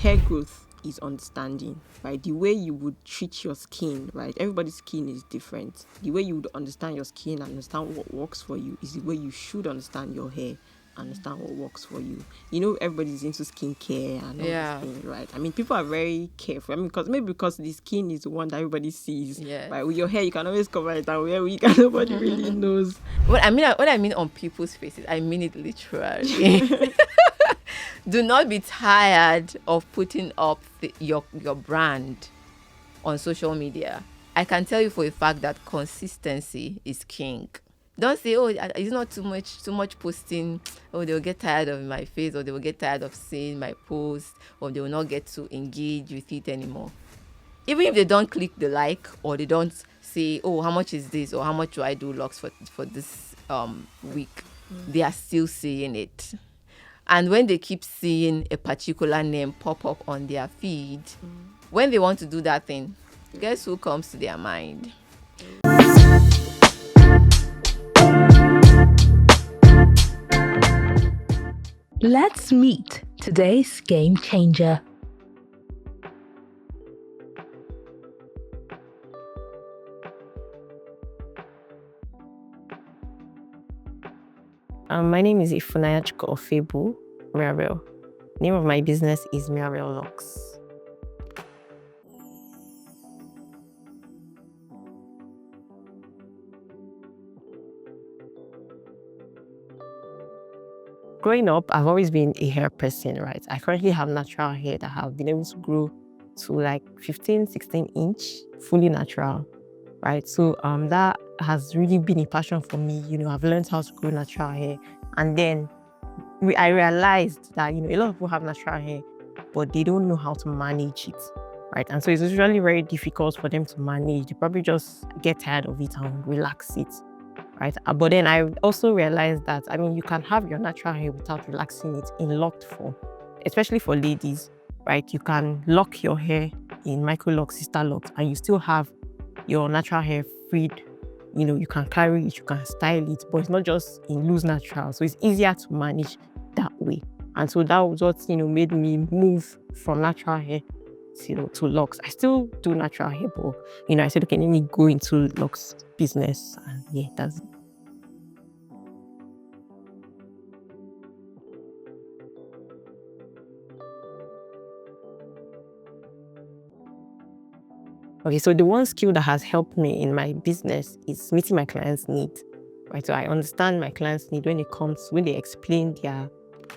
hair growth is understanding, right? The way you would treat your skin, right? Everybody's skin is different. The way you would understand your skin and understand what works for you is the way you should understand your hair, understand what works for you. You know, everybody's into skincare and all these things, right? I mean, people are very careful. I mean, because the skin is the one that everybody sees. Yes. Right? With your hair, you can always cover it, and where weak, and nobody really knows. What I mean on people's faces, I mean it literally. Do not be tired of putting up your brand on social media. I can tell you for a fact that consistency is king. Don't say, oh, it's not too much posting. Oh, they will get tired of my face, or they will get tired of seeing my post, or they will not get to engage with it anymore. Even if they don't click the like, or they don't say, oh, how much is this, or how much do I do locks for this week, they are still seeing it. And when they keep seeing a particular name pop up on their feed, when they want to do that thing, guess who comes to their mind? Let's meet today's game changer. My name is Ifunanya Ofebu Mirabel. Name of my business is Mirabel Locks. Growing up, I've always been a hair person, right? I currently have natural hair that have been able to grow to like 15, 16 inch, fully natural, right? So that has really been a passion for me. You know, I've learned how to grow natural hair. And then I realized that, you know, a lot of people have natural hair, but they don't know how to manage it, right? And so it's usually very difficult for them to manage. They probably just get tired of it and relax it, right? But then I also realized that, I mean, you can have your natural hair without relaxing it in locked form, especially for ladies, right? You can lock your hair in micro locks, sister locks, and you still have your natural hair freed. You know, you can carry it, you can style it, but it's not just in loose natural. So it's easier to manage that way. And so that was what, you know, made me move from natural hair to locks. I still do natural hair, but, you know, I said, okay, let me go into locks business. And yeah, that's it. Okay, so the one skill that has helped me in my business is meeting my clients' needs, right? So I understand my clients' need when they explain their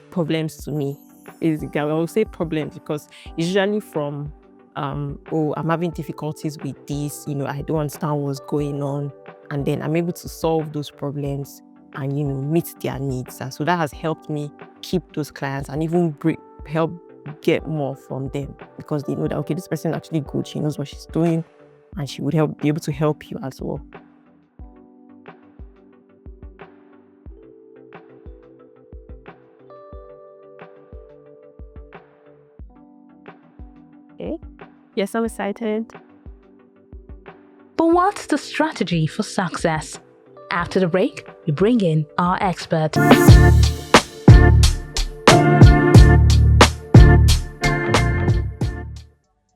problems to me. Basically, I will say problems because it's usually from, oh, I'm having difficulties with this, you know, I don't understand what's going on. And then I'm able to solve those problems and, you know, meet their needs. And so that has helped me keep those clients and even help get more from them because they know that, okay, this person is actually good, she knows what she's doing, and she would be able to help you as well. Okay. Yes, I'm excited. But what's the strategy for success? After the break, we bring in our expert.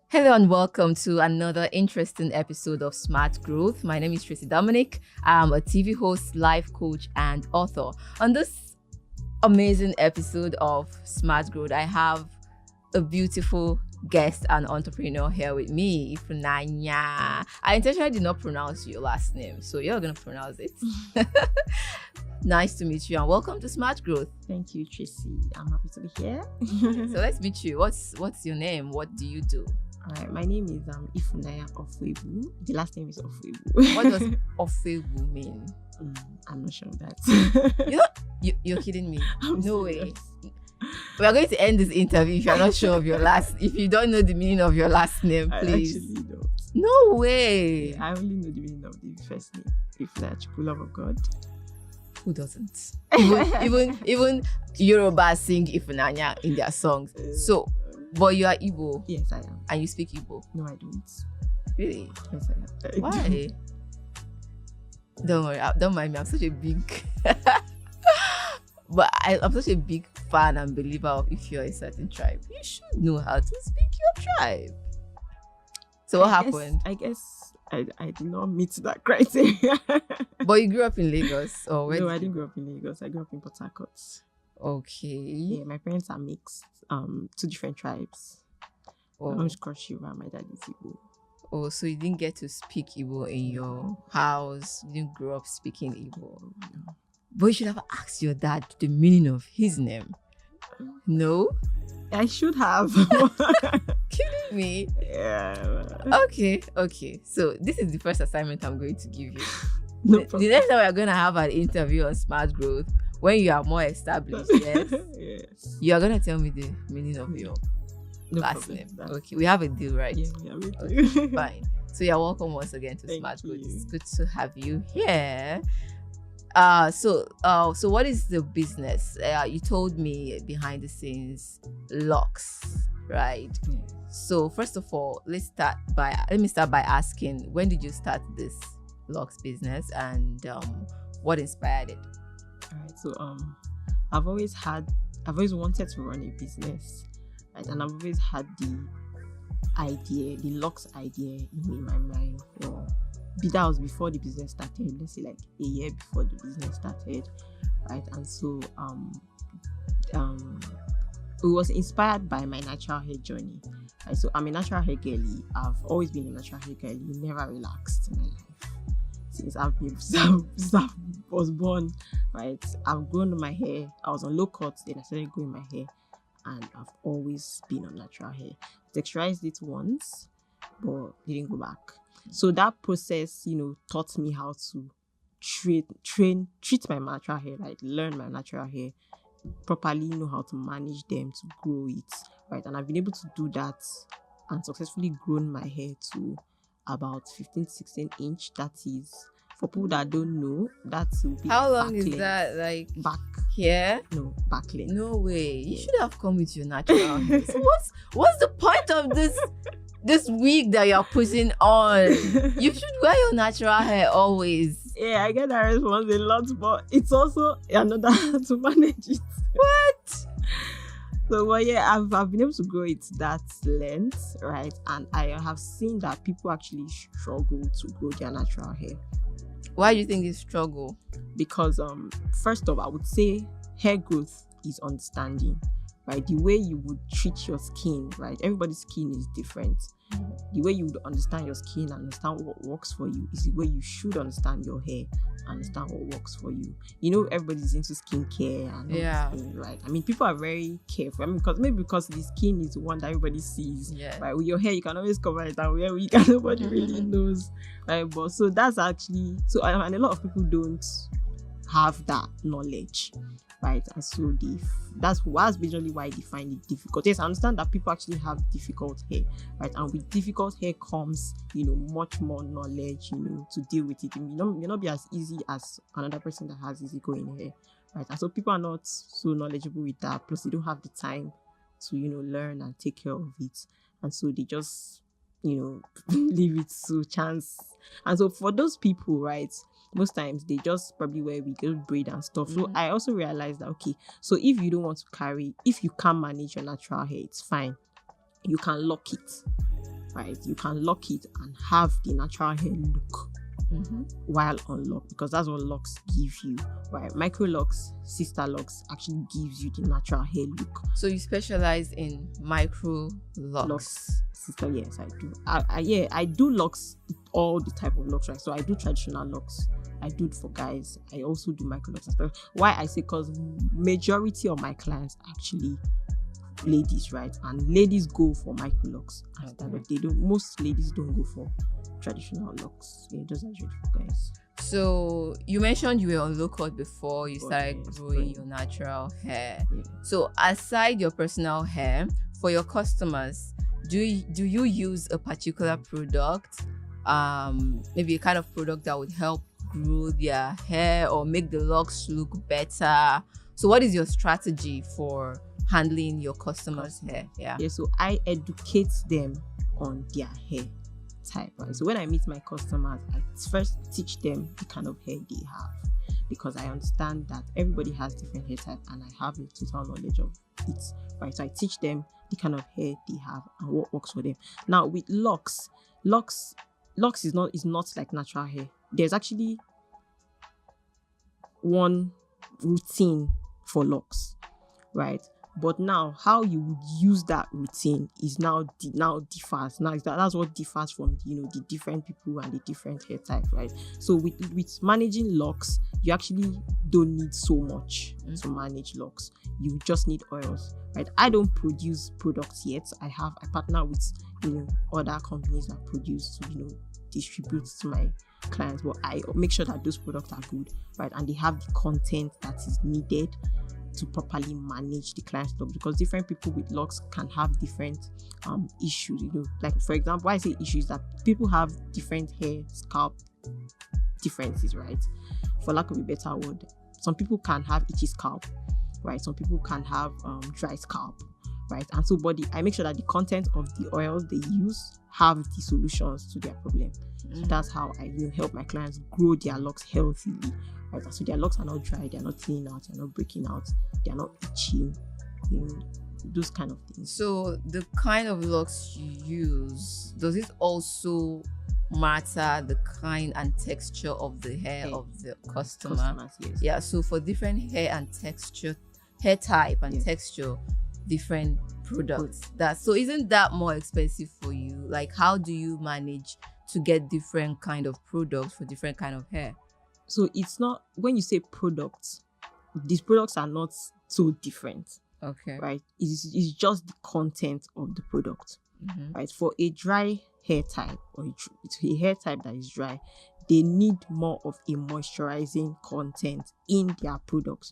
Hello and welcome to another interesting episode of Smart Growth. My name is Tracy Dominic. I'm a TV host, life coach, and author. On this amazing episode of Smart Growth, I have a beautiful guest and entrepreneur here with me, Ifunanya. I intentionally did not pronounce your last name, so you're going to pronounce it. Nice to meet you and welcome to Smart Growth. Thank you, Tracy. I'm happy to be here. So let's meet you. What's your name? What do you do? All right, my name is Ifunanya Ofebu. The last name is Ofebu. What does Ofebu mean? I'm not sure of that. You're kidding me. I'm No serious. way. We are going to end this interview if you're not sure of your if you don't know the meaning of your last name, please. I actually don't. No way. I only know the meaning of the first name. Ifunanya, love of God. Who doesn't? Even Yoruba sing Ifunanya in their songs. So, but you are Igbo. Yes, I am. And you speak Igbo. No, I don't. Really? Yes, I am. Why? Don't worry. Don't mind me. I'm such a big. But I'm such a big fan and believer of if you're a certain tribe, you should know how to speak your tribe. So what happened? I guess I did not meet that criteria. But you grew up in Lagos, or where? No, I didn't grow up in Lagos. I grew up in Port Harcourt. Okay. Yeah, my parents are mixed. 2 different tribes. My Oh. mom's Cross River, my dad is Igbo. Oh, so you didn't get to speak Igbo in your house. You didn't grow up speaking Igbo. But you should have asked your dad the meaning of his name. No? I should have. Kidding me? Yeah. Okay. So this is the first assignment I'm going to give you. No The problem. next time we're going to have an interview on smart growth, when you are more established, yes, Yes. you are going to tell me the meaning of your No last problem. name. That's- Okay, we have a deal, right? Yeah, me Okay, too. fine. So you're welcome once again to Thank Smart Growth. you. It's good to have you here. So what is the business? You told me behind the scenes locks, right? So first of all, let me start by asking, when did you start this locks business, and what inspired it? All right. So I've always wanted to run a business, right? And I've always had the locks idea in my mind. That was before the business started. Let's say like a year before the business started, right? And so it was inspired by my natural hair journey. Right? So I'm a natural hair girly. I've always been a natural hair girly. Never relaxed in my life since I was born. Right? I've grown my hair. I was on low cuts, then I started growing my hair, and I've always been on natural hair. Texturized it once, but didn't go back. So that process, taught me how to treat my natural hair, like learn my natural hair, properly know how to manage them, to grow it, right? And I've been able to do that and successfully grown my hair to about 15-16 inch. That is, for people that don't know, that will be How long back is length. that? Like Back, here? no, back length. No way. You Yeah. should have come with your natural hair. So what's the point of this wig that you're putting on? You should wear your natural hair always. Yeah, I get that response a lot, but it's also another to manage it. What? So, but yeah, I've been able to grow it that length, right? And I have seen that people actually struggle to grow their natural hair Why do you think this struggle? because, first off, I would say hair growth is understanding, right? The way you would treat your skin, right? Everybody's skin is different. The way you would understand your skin and understand what works for you is the way you should understand your hair, understand what works for you. Everybody's into skincare and all Yeah. these things, right? I mean, people are very careful. I mean, because the skin is the one that everybody sees, Yeah. right? With your hair, you can always cover it, and where we can, nobody really knows, right? But so that's actually and a lot of people don't have that knowledge, right? And so that's basically why they find it difficult. Yes, I understand that people actually have difficult hair, right? And with difficult hair comes, much more knowledge, to deal with it. It may not be as easy as another person that has easygoing hair, right? And so people are not so knowledgeable with that. Plus, they don't have the time to, learn and take care of it. And so they just, leave it to chance. And so for those people, right, most times they just probably wear wiggle braid and stuff. So I also realized that, okay, so if you don't want to if you can't manage your natural hair, it's fine. You can lock it, right? You can lock it and have the natural hair look while on lock, because that's what locks give you, right? Micro locks, sister locks actually gives you the natural hair look. So you specialize in micro locks. Sister, yes, I do. I do locks, all the type of locks, right? So I do traditional locks. I do it for guys. I also do micro locks and stuff. Why I say, because majority of my clients actually ladies, right? And ladies go for micro locks. Most ladies don't go for traditional locks. Yeah, those are usually for guys. So you mentioned you were on low cut before you started yes, growing right. your natural hair. Yeah. So aside your personal hair, for your customers, do you use a particular product? Maybe a kind of product that would help grow their hair or make the locks look better. So what is your strategy for handling your customers' hair? Yeah. So I educate them on their hair type, right? So when I meet my customers, I first teach them the kind of hair they have, because I understand that everybody has different hair type and I have a total knowledge of it, right? So I teach them the kind of hair they have and what works for them. Now with locks is not like natural hair. There's actually one routine for locks, right? But now how you would use that routine is now differs. Now that's what differs from the different people and the different hair types, right? So with managing locks, you actually don't need so much to manage locks. You just need oils, right? I don't produce products yet. I partner with other companies that produce to distribute to my clients, but I make sure that those products are good, right? And they have the content that is needed to properly manage the client's lock, because different people with locks can have different issues. Like for example, why I say issues that people have different hair scalp differences, right? For lack of a better word, some people can have itchy scalp, right? Some people can have dry scalp, right? And so I make sure that the content of the oils they use have the solutions to their problem. So that's how I help my clients grow their locks healthily, right? So their locks are not dry, they're not thinning out, they're not breaking out, they're not itching, those kind of things. So the kind of locks you use, does it also matter the kind and texture of the hair of the customer? Customers, yes. Yeah, so for different hair and texture, hair type and texture, different products. So isn't that more expensive for you? Like, how do you manage to get different kind of products for different kind of hair? So it's not, when you say products, these products are not so different. Okay. Right? It's just the content of the product. Right? For a dry hair type or a hair type that is dry, they need more of a moisturizing content in their products.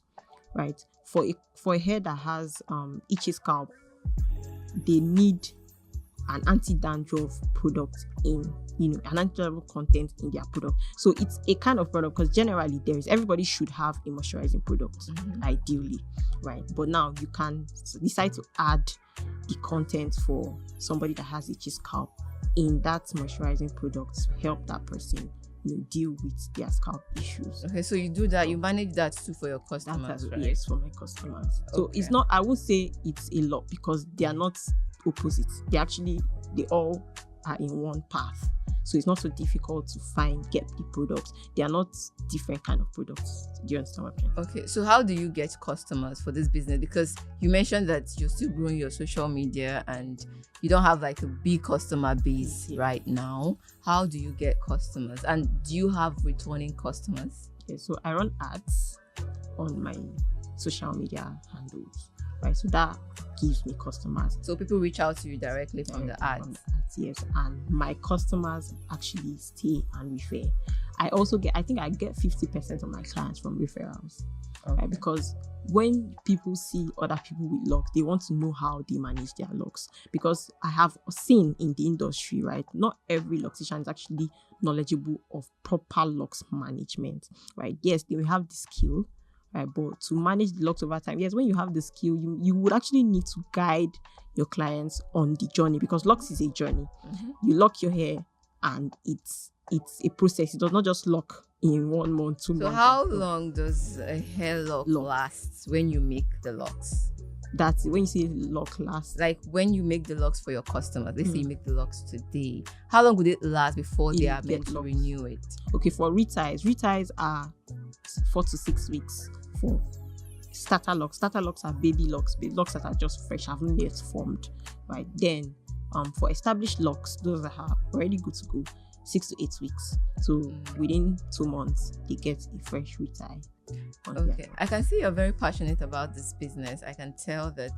Right? For a hair that has itchy scalp, they need an anti-dandruff product an anti-dandruff content in their product. So it's a kind of product, because generally everybody should have a moisturizing product, ideally, right? But now you can decide to add the content for somebody that has itchy scalp in that moisturizing product to help that person deal with their scalp issues. Okay, so you do that, you manage that too for your customers, right? Yes, for my customers. So it's not, I would say it's a lot, because they are not opposites. They all are in one path. So it's not so difficult to get the products. They are not different kind of products. Do you understand what I'm saying? Okay, so how do you get customers for this business? Because you mentioned that you're still growing your social media and you don't have like a big customer base right now. How do you get customers? And do you have returning customers? Okay, so I run ads on my social media handles, right? So that gives me customers. So people reach out to you directly from the ads? Yes, and my customers actually stay and refer. I think I get 50% of my clients from referrals, right? Because when people see other people with locks, they want to know how they manage their locks. Because I have seen in the industry, right, not every loctician is actually knowledgeable of proper locks management, right? Yes, they will have the skill, right? But to manage the locks over time, yes, when you have the skill, you would actually need to guide your clients on the journey, because locks is a journey. You lock your hair and it's a process. It does not just lock in 1 month, 2 months. So how long does a hair lock last when you make the locks? That's when you say lock last. Like when you make the locks for your customers, let's say you make the locks today, how long would it last before they are meant to renew it? Okay, for reties are 4 to 6 weeks. For starter locks are baby locks that are just fresh, haven't yet formed, right? Then for established locks, those that are already good to go, 6 to 8 weeks. So within 2 months they get a fresh retie. Okay, I can see you're very passionate about this business. I can tell that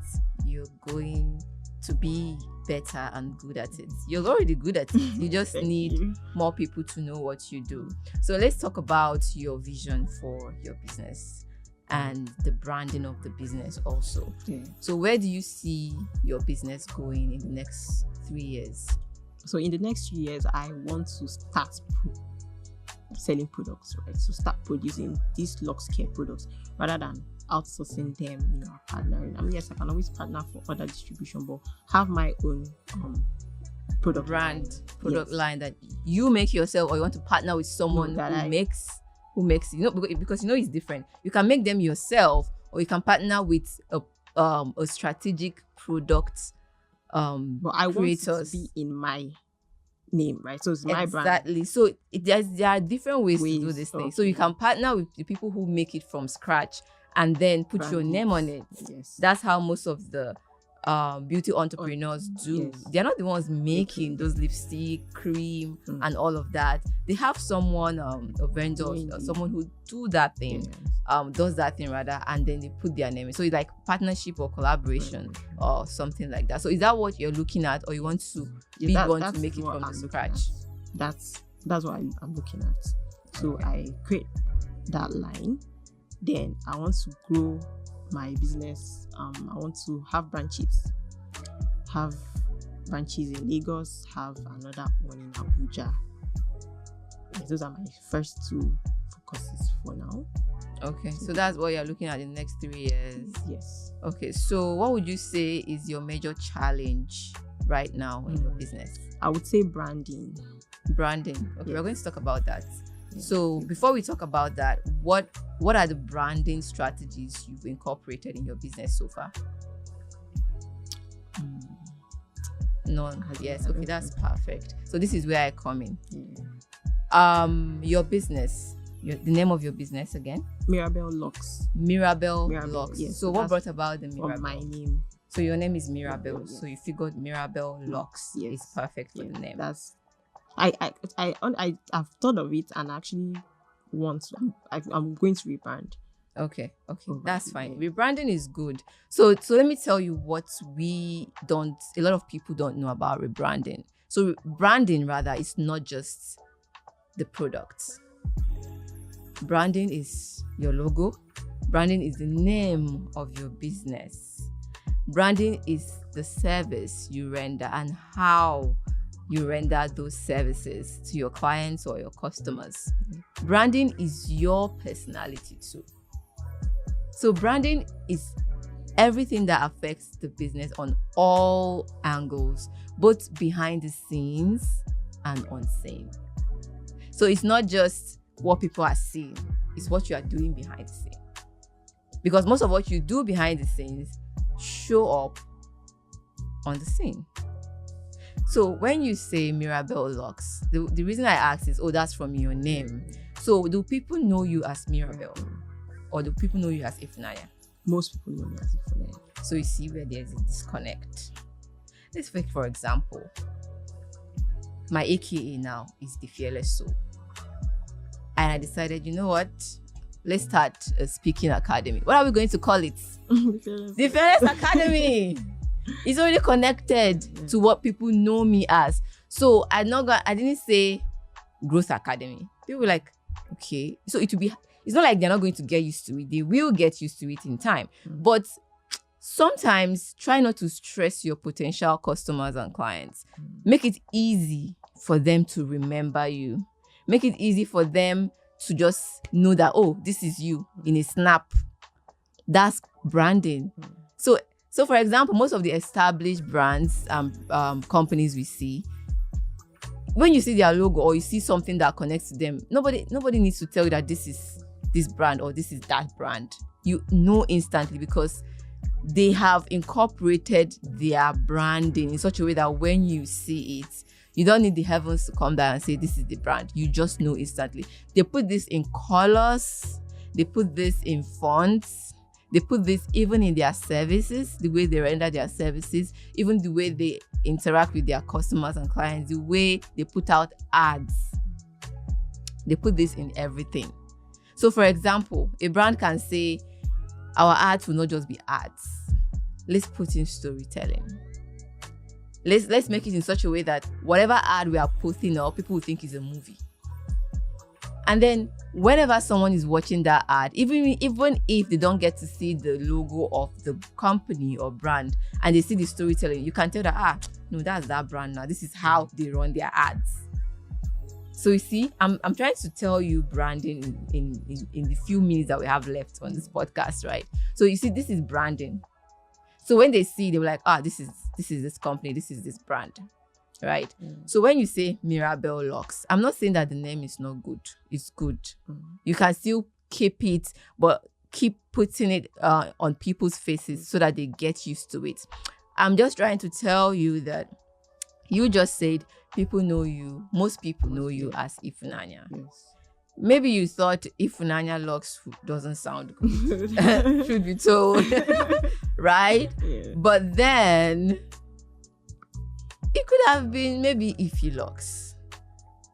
you're going to be better and good at it. You're already good at it. You just need more people to know what you do. So let's talk about your vision for your business and the branding of the business also. So where do you see your business going in the next 3 years? So in the next 3 years, I want to start selling products, right? So start producing these locks care products rather than outsourcing them, partnering. I mean, yes, I can always partner for other distribution, but have my own product line that you make yourself, or you want to partner with someone who makes who makes it, because it's different. You can make them yourself, or you can partner with a strategic product But I want it to creators. be in my name, right? So it's my brand. Exactly. So there are different ways to do Ways, this thing. So you okay. can partner with the people who make it from scratch and then put your Brand name it. on it. Yes. That's how most of the beauty entrepreneurs do. Yes. They're not the ones making those lipstick, cream, and all of that. They have someone, a vendor, Doing it. someone who do that thing, Yes. does that thing rather, and then they put their name in. So it's like partnership or collaboration or something like that. So is that what you're looking at, or you want to be the one to make it what from I'm the looking scratch? at. That's what I'm looking at. So I create that line. Then I want to grow my business. I want to have branches. Have branches in Lagos. Have another one in Abuja. Yes, those are my first two focuses for now. Okay, so that's what you're looking at in the next 3 years. Yes. Okay, so what would you say is your major challenge right now in your business? I would say branding. Branding. Okay, we're Yes. going to talk about that. Yes. So before we talk about that, what are the branding strategies you've incorporated in your business so far? None. Yes. Okay, that's perfect. So this is where I come in. Yeah. Your business. The name of your business again? Mirabelle Locks. Mirabelle Mirabelle, Locks. yes. So what That's brought about the From Mirabelle? my name. So your name is Mirabelle. Mirabelle, So you figured Mirabelle Locks Yes. is perfect for Yeah, the name. That's I've thought of it and actually want to. I'm going to rebrand. Okay, Over that's it, fine. yeah. Rebranding is good. So let me tell you what a lot of people don't know about rebranding. So branding rather is not just the products. Branding is your logo. Branding is the name of your business. Branding is the service you render and how you render those services to your clients or your customers. Branding is your personality too. So branding is everything that affects the business on all angles, both behind the scenes and on scene. So it's not just what people are seeing, it's what you are doing behind the scene. Because most of what you do behind the scenes show up on the scene. So when you say Mirabelle Locks, the reason I ask is, that's from your name. So do people know you as Mirabelle? Or do people know you as Ifunanya? Most people know me as Ifunanya. So you see where there's a disconnect. Let's take, for example, my AKA now is the Fearless Soul. And I decided, you know what? Let's start a speaking academy. What are we going to call it? The Fearless Academy. It's already connected to what people know me as. So I didn't say Growth Academy. People were like, okay. So it's not like they're not going to get used to it. They will get used to it in time. But sometimes try not to stress your potential customers and clients. Make it easy for them to remember you. Make it easy for them to just know that, this is you in a snap. That's branding. So for example, most of the established brands, companies we see, when you see their logo or you see something that connects to them, nobody needs to tell you that this is this brand or this is that brand. You know instantly because they have incorporated their branding in such a way that when you see it, you don't need the heavens to come down and say this is the brand. You just know instantly. They put this in colors. They put this in fonts. They put this even in their services, the way they render their services, even the way they interact with their customers and clients, the way they put out ads. They put this in everything. So for example, a brand can say, our ads will not just be ads. Let's put in storytelling. Let's make it in such a way that whatever ad we are putting up, people will think is a movie. And then whenever someone is watching that ad, even if they don't get to see the logo of the company or brand and they see the storytelling, you can tell that, no, that's that brand now. This is how they run their ads. So you see, I'm trying to tell you branding in the few minutes that we have left on this podcast, right? So you see, this is branding. So when they see, they're like, this is this company, this is this brand. right? So when you say Mirabelle Locks, I'm not saying that the name is not good. It's good. You can still keep it, but keep putting it on people's faces so that they get used to it. I'm just trying to tell you that you just said people know you. Most people know you as Ifunanya. Yes. Maybe you thought Ifunanya Locks doesn't sound good. Should be told. Right? Yeah. But then it could have been maybe Ify Locks.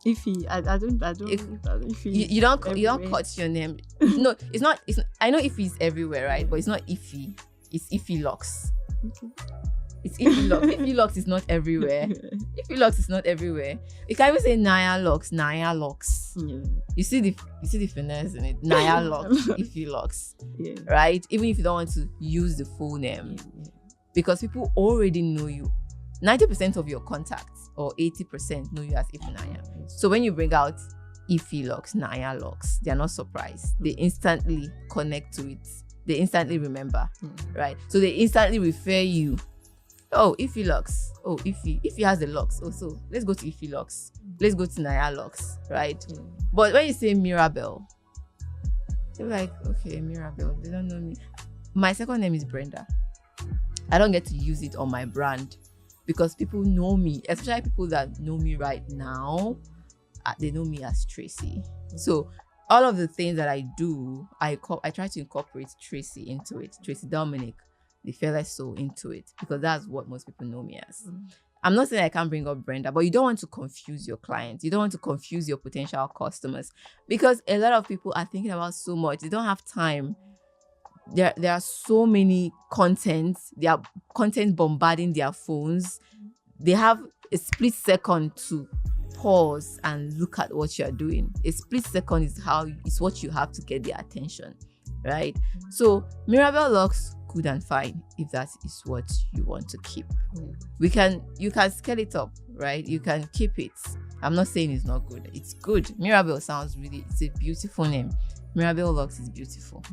Ify, I don't Ify. You don't cut your name. No, it's not. I know Ify is everywhere, right? But it's not Ify. It's Ify Locks. Okay. It's Ify Locks. Ify Locks is not everywhere. Ify Locks is not everywhere. You can even say Naya Locks. Naya Locks. Yeah. You see the finesse in it. Naya Locks. Ify Locks. Yeah. Right? Even if you don't want to use the full name, because people already know you. 90% of your contacts or 80% know you as Ifunanya. So when you bring out Ify Locks, Naya Locks, they're not surprised. They instantly connect to it. They instantly remember, right? So they instantly refer you. Oh, Ify Locks. Oh, Ify has the locks. Oh, so let's go to Ify Locks. Let's go to Naya Locks, right? But when you say Mirabelle, they're like, okay, Mirabelle. They don't know me. My second name is Brenda. I don't get to use it on my brand because people know me, especially people that know me right now. They know me as Tracy. So all of the things that I do, I try to incorporate Tracy into it. Tracy Dominic, the fearless soul, into it, because that's what most people know me as. I'm not saying I can't bring up Brenda, but you don't want to confuse your clients. You don't want to confuse your potential customers, because a lot of people are thinking about so much. They don't have time. There are so many contents. They are content bombarding their phones. They have a split second to pause and look at what you're doing. A split second is what you have to get their attention, right? So Mirabelle Locks, good and fine if that is what you want to keep. You can scale it up, right? You can keep it. I'm not saying it's not good. It's good. Mirabelle sounds it's a beautiful name. Mirabelle Locks is beautiful.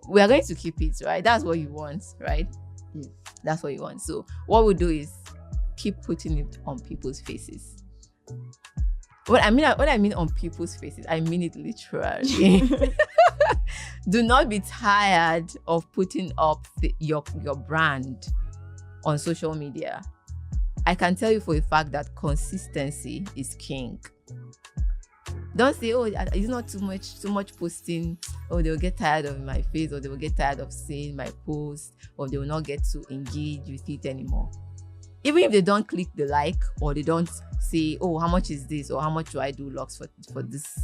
We are going to keep it, right? That's what you want, right? Yes. That's what you want. So what we do is keep putting it on people's faces. What I mean on people's faces, I mean it literally. Do not be tired of putting up your brand on social media. I can tell you for a fact that consistency is king. Don't say, oh, it's not too much posting. Oh, they'll get tired of my face, or they will get tired of seeing my post, or they will not get to engage with it anymore. Even if they don't click the like, or they don't say, oh, how much is this, or how much do I do locks for this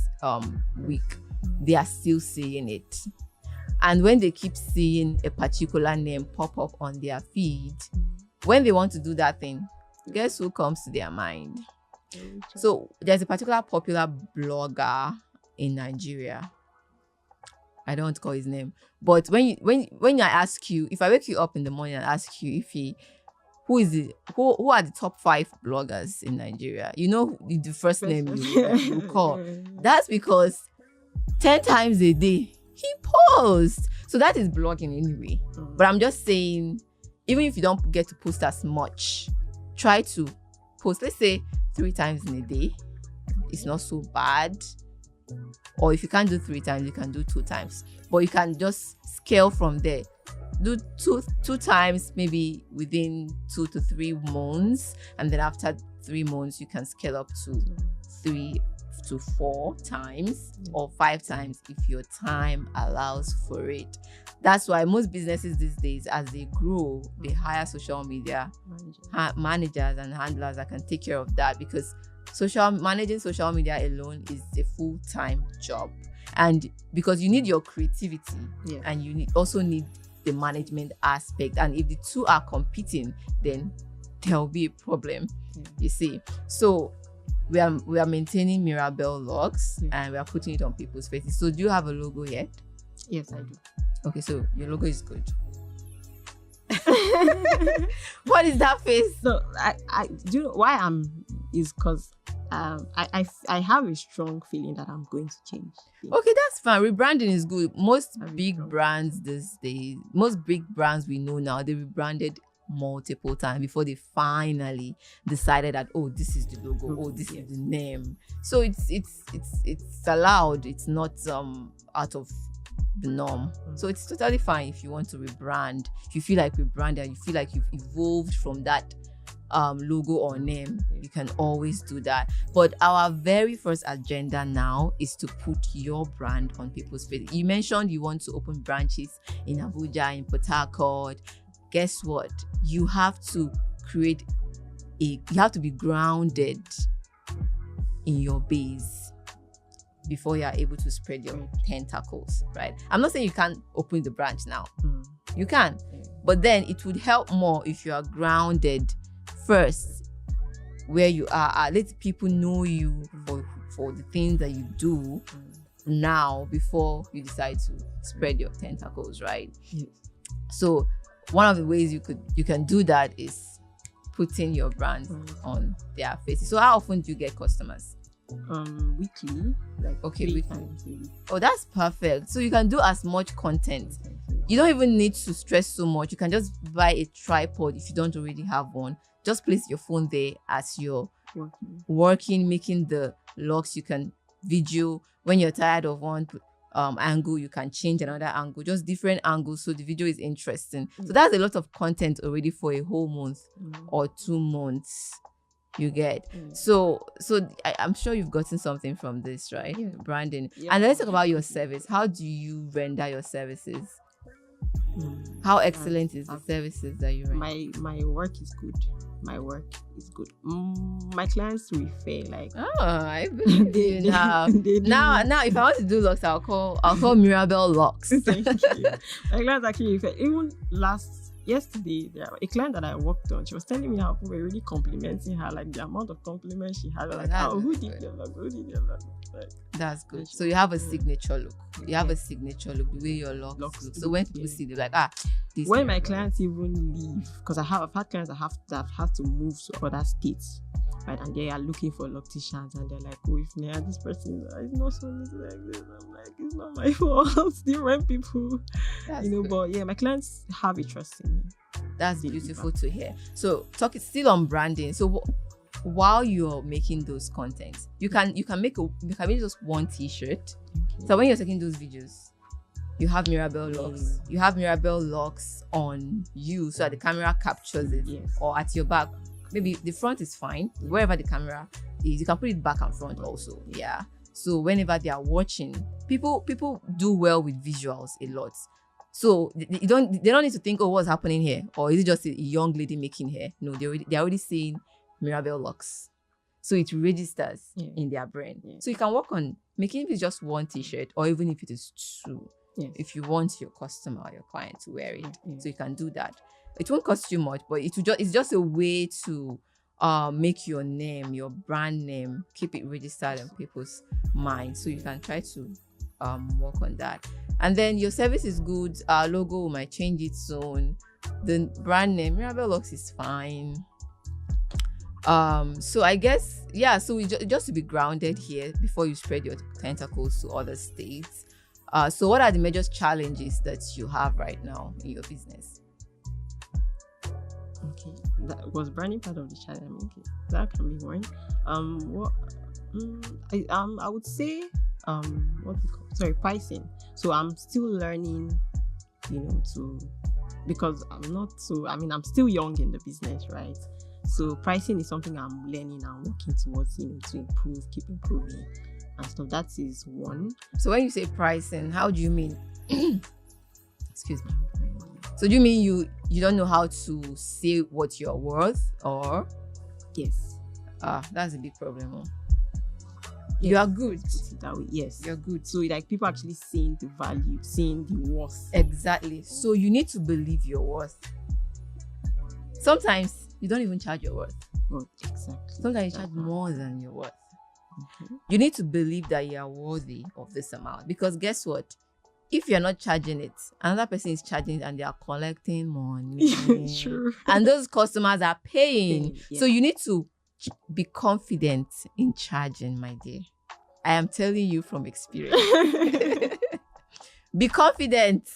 week, they are still saying it. And when they keep seeing a particular name pop up on their feed, when they want to do that thing, guess who comes to their mind? So there's a particular popular blogger in Nigeria. I don't want to call his name, but when I ask you, if I wake you up in the morning and ask you who are the top 5 bloggers in Nigeria, you know the first name you call. That's because 10 times a day he posts. So that is blogging anyway. But I'm just saying, even if you don't get to post as much, try to post, let's say 3 times in a day. It's not so bad. Or if you can't do 3 times, you can do 2 times. But you can just scale from there. Do two times, maybe within 2 to 3 months, and then after 3 months you can scale up to 3 to 4 times or 5 times if your time allows for it. That's why most businesses these days, as they grow, they hire social media managers and handlers that can take care of that, because managing social media alone is a full-time job. And because you need your creativity, and you also need the management aspect, and if the two are competing, then there will be a problem. You see, so we are maintaining Mirabelle Locks, and we are putting it on people's faces. So do you have a logo yet? Yes, I do. Okay, so your logo is good. What is that face? So I do you know why is because I have a strong feeling that I'm going to change things. Okay, that's fine. Rebranding is good. Most big brands these days, most big brands we know now, they rebranded multiple times before they finally decided that, oh, this is the logo, oh, this is the name. So it's allowed. It's not out of the norm. So it's totally fine if you want to rebrand. If you feel like rebranded, you feel like you've evolved from that logo or name, you can always do that. But our very first agenda now is to put your brand on people's face. You mentioned you want to open branches in Abuja, in Port Harcourt. Guess what? You have to you have to be grounded in your base before you are able to spread your tentacles, right? I'm not saying you can't open the branch now. You can, but then it would help more if you are grounded first where you are. Let people know you for the things that you do now before you decide to spread your tentacles, right? So one of the ways you can do that is putting your brand on their faces. So how often do you get customers? Weekly, like weekly. times a week. Oh, that's perfect. So you can do as much content. You don't even need to stress so much. You can just buy a tripod if you don't already have one. Just place your phone there as you're working, making the locks. You can video when you're tired of one angle, you can change another angle, just different angles, so the video is interesting. So that's a lot of content already for a whole month or 2 months. You get so I'm sure you've gotten something from this, right? Branding. And let's talk about your service. How do you render your services? How excellent is the services that you render? My work is good. My work is good. My clients refer, like, I believe you now. Now if I want to do locks, I'll call Mirabelle Locks. Thank you. My clients actually refer. Even yesterday, a client that I worked on, she was telling me how people were really complimenting her, like the amount of compliments she had. Like, who did your look? Like, that's good. So you have a signature look. You have a signature look, the way your locks look. So when people see, they're like, this. When my clients even leave, because I've had clients that have had to move to other states, right? And they are looking for locticians, and they're like, oh, if this person is not so like this, I'm like, it's not my fault. Different people, that's good. But yeah, my clients have a trust in me. That's beautiful to hear. So still on branding. So while you're making those contents, you can make just one t-shirt. So when you're taking those videos, you have Mirabelle Locks. You have Mirabelle Locks on you, so that the camera captures it, or at your back. Maybe the front is fine. Wherever the camera is, you can put it back and front also. Yeah. So whenever they are watching, people do well with visuals a lot. So they don't need to think, oh, what's happening here, or is it just a young lady making hair? No, they're already seeing Mirabelle Locks. So it registers in their brain. So you can work on making it just one t-shirt, or even if it is 2. If you want your customer or your client to wear it. So you can do that. It won't cost you much, but it's just a way to make your name, your brand name, keep it registered in people's minds. So you can try to work on that. And then your service is good. Our logo, we might change it soon. The brand name, Mirabelle Locks, is fine. So I guess, so we just to be grounded here before you spread your tentacles to other states. So what are the major challenges that you have right now in your business? Okay, that was branding part of the challenge. Okay, that can be one. I would say pricing. So I'm still learning, because I'm still young in the business, right? So pricing is something I'm learning and working towards, to improve, keep improving and stuff. That is one. So when you say pricing, how do you mean? Excuse me. So do you mean you don't know how to say what you're worth, or? Yes. That's a big problem. Huh? You are good. That way, yes. You're good. So like people actually seeing the value, seeing the worth. Exactly. So you need to believe your worth. Sometimes you don't even charge your worth. Oh, exactly. Sometimes you charge more than your worth. Okay. You need to believe that you are worthy of this amount, because guess what? If you're not charging it, another person is charging it, and they are collecting money. Sure. And those customers are paying. Yeah. So you need to be confident in charging, my dear. I am telling you from experience. Be confident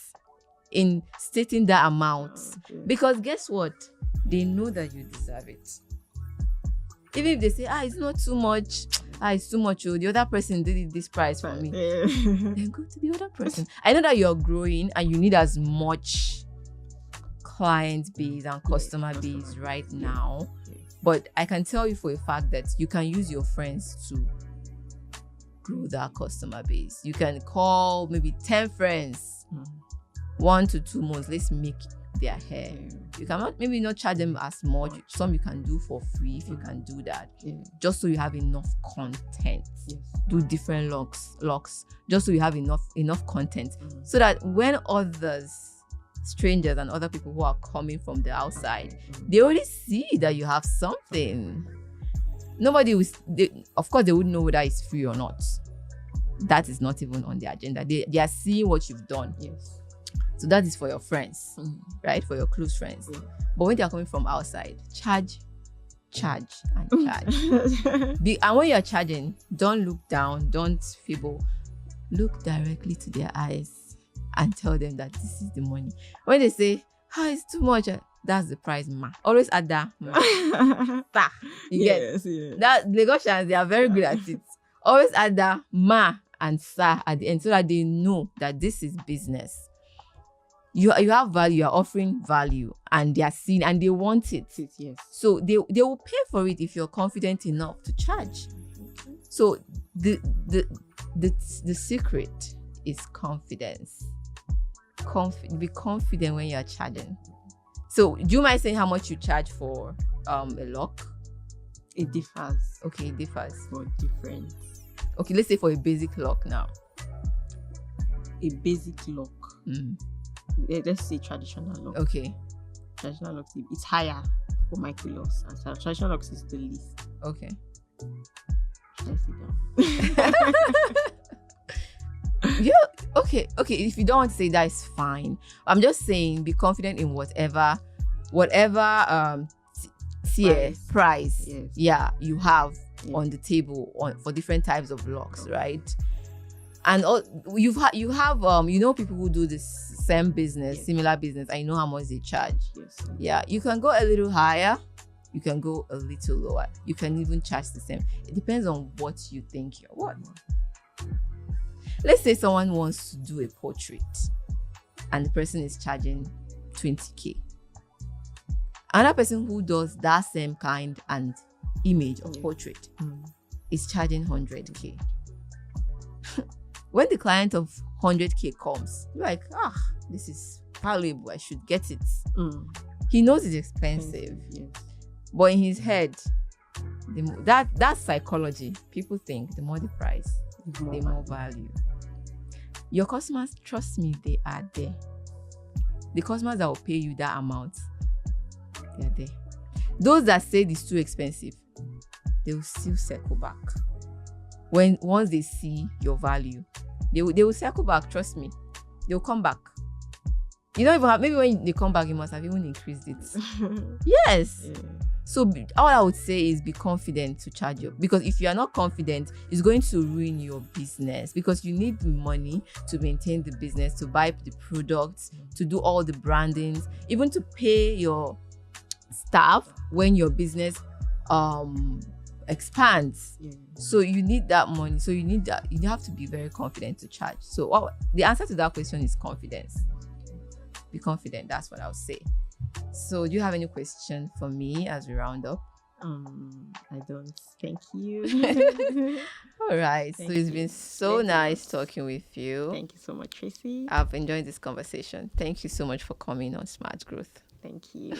in stating that amount. Okay. Because guess what? They know that you deserve it. Even if they say, it's not too much, it's too much, the other person did it this price for me. Yeah. Then go to the other person. I know that you're growing and you need as much client base and customer base right now. Yes. But I can tell you for a fact that you can use your friends to grow that customer base. You can call maybe 10 friends, 1 to 2 months. Let's make their hair. You cannot maybe not charge them as much. Some you can do for free if you can do that. Just so you have enough content. Yes. Do different locks just so you have enough content, so that when others, strangers and other people who are coming from the outside, they already see that you have something. Nobody will, of course they wouldn't know whether it's free or not. That is not even on the agenda. They are seeing what you've done. Yes. So that is for your friends, right? For your close friends. But when they are coming from outside, charge and charge. And when you're charging, don't look down, don't fibble. Look directly to their eyes and tell them that this is the money. When they say, it's too much, that's the price, ma. Always add that, ma. Sa. You get that. Lagosians, they are very good at it. Always add that, ma and sa at the end, so that they know that this is business. You have value, you're offering value, and they are seeing and they want it. Yes. So they will pay for it if you're confident enough to charge. So the secret is confidence. Be confident when you're charging. So do you mind saying how much you charge for a lock? It differs. Okay, it differs. For different. Okay, let's say for a basic lock now. A basic lock. Let's say traditional lock. Okay. Traditional locks, it's higher for micro locks, and so traditional locks is the least. Okay. Should I sit down? Yeah. Okay. If you don't want to say that, it's fine. I'm just saying, be confident in whatever price you have on the table for different types of locks, right? And you have people who do this same business, similar business. I know how much they charge. Yes. Yeah, you can go a little higher, you can go a little lower, you can even charge the same. It depends on what you think you're worth. Let's say someone wants to do a portrait and the person is charging 20k. Another person who does that same kind and image of portrait is charging 100k. When the client of 100k comes, you're like, this is valuable, I should get it. He knows it's expensive. Yes. But in his head, that's psychology. People think the more the price, the more value. Your customers, trust me, they are there. The customers that will pay you that amount, they are there. Those that say it's too expensive, they will still circle back. Once they see your value, they will circle back. Trust me, they'll come back. You don't even have, maybe when they come back, you must have even increased it. Yes. Yeah. So all I would say is be confident to charge you, because if you are not confident, it's going to ruin your business, because you need money to maintain the business, to buy the products, to do all the brandings, even to pay your staff when your business expands. So you need that money. So you have to be very confident to charge. So the answer to that question is confidence. Be confident. That's what I would say. So do you have any question for me as we round up? I don't. Thank you. All right. So it's been so nice talking with you. Thank you so much, Tracy. I've enjoyed this conversation. Thank you so much for coming on Smart Growth. Thank you.